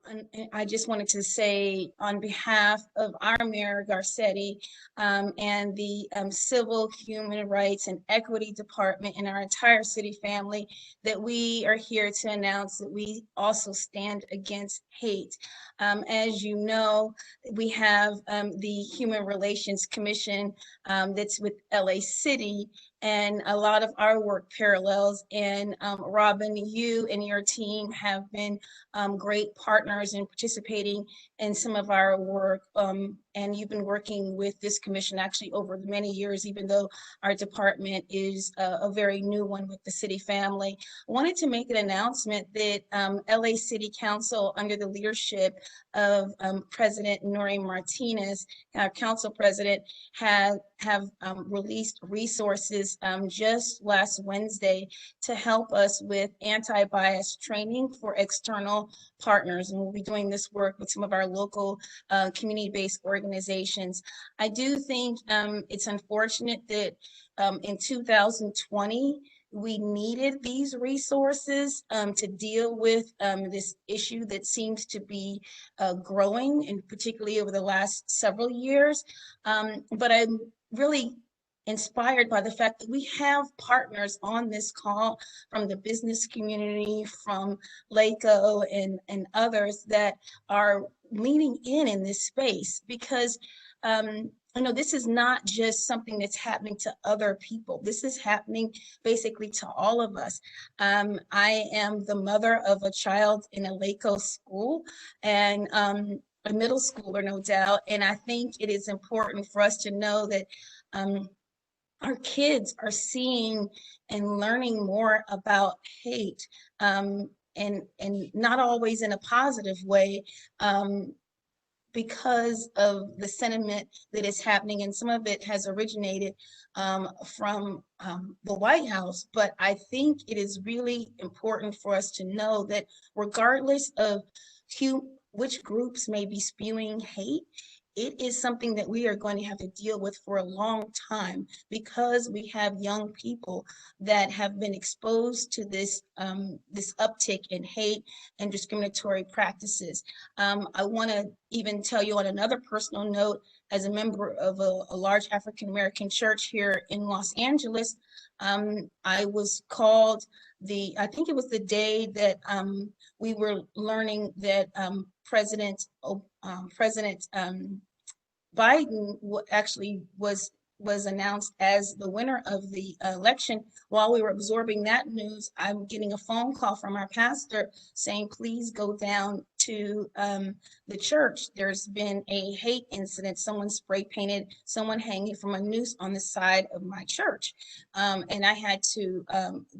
And I just wanted to say on behalf of our Mayor Garcetti and the Civil, Human Rights, and Equity Department and our entire city family that we are here to announce that we also stand against hate. As you know, we have the Human Relations Commission that's with LA City, and a lot of our work parallels. And Robin, you and your team have been great partners in participating in some of our work. And you've been working with this commission actually over many years, even though our department is a very new one with the city family. I wanted to make an announcement that LA City Council, under the leadership of President Nori Martinez, our council president, have released resources just last Wednesday to help us with anti-bias training for external partners. And we'll be doing this work with some of our local community-based organizations. I do think it's unfortunate that in 2020, we needed these resources to deal with this issue that seems to be growing, and particularly over the last several years. But I'm really inspired by the fact that we have partners on this call from the business community, from LACO and others that are leaning in this space, because this is not just something that's happening to other people. This is happening basically to all of us. I am the mother of a child in a LACO school, and a middle schooler, no doubt. And I think it is important for us to know that our kids are seeing and learning more about hate, and not always in a positive way, because of the sentiment that is happening. And some of it has originated from the White House. But I think it is really important for us to know that regardless of which groups may be spewing hate, it is something that we are going to have to deal with for a long time, because we have young people that have been exposed to this uptick in hate and discriminatory practices. I want to even tell you on another personal note, as a member of a large African-American church here in Los Angeles, I was called I think it was the day that we were learning that President Biden actually was announced as the winner of the election. While we were absorbing that news, I'm getting a phone call from our pastor saying, please go down to the church. There's been a hate incident. Someone spray painted someone hanging from a noose on the side of my church. And I had to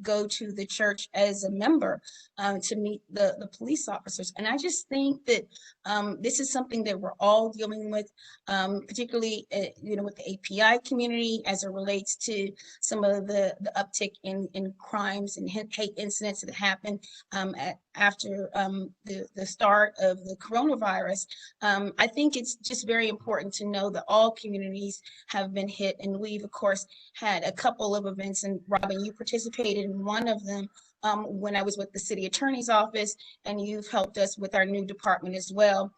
go to the church as a member to meet the police officers. And I just think that this is something that we're all dealing with, particularly with the API community, as it relates to some of the uptick in crimes and hate incidents that happened after the start of the coronavirus. I think it's just very important to know that all communities have been hit, and we've of course had a couple of events, and Robin, you participated in one of them when I was with the city attorney's office, and you've helped us with our new department as well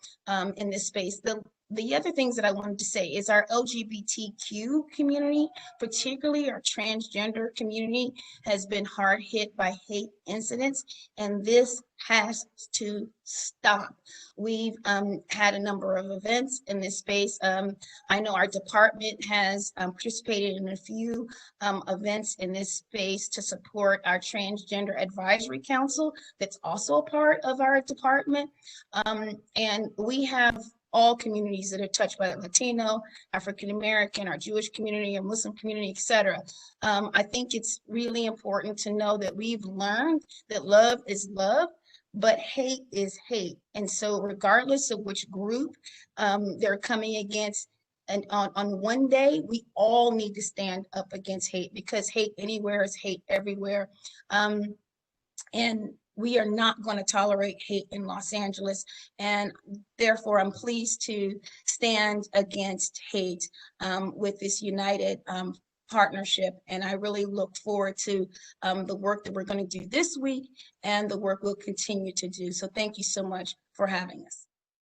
in this space. The other things that I wanted to say is our LGBTQ community, particularly our transgender community, has been hard hit by hate incidents, and this has to stop. We've had a number of events in this space. I know our department has participated in a few events in this space to support our Transgender Advisory Council that's also a part of our department. And we have all communities that are touched by the Latino, African American, our Jewish community, our Muslim community, etc. I think it's really important to know that we've learned that love is love, but hate is hate. And so regardless of which group they're coming against, and on one day, we all need to stand up against hate, because hate anywhere is hate everywhere. And we are not going to tolerate hate in Los Angeles. And therefore, I'm pleased to stand against hate with this united partnership. And I really look forward to the work that we're going to do this week and the work we'll continue to do. So thank you so much for having us.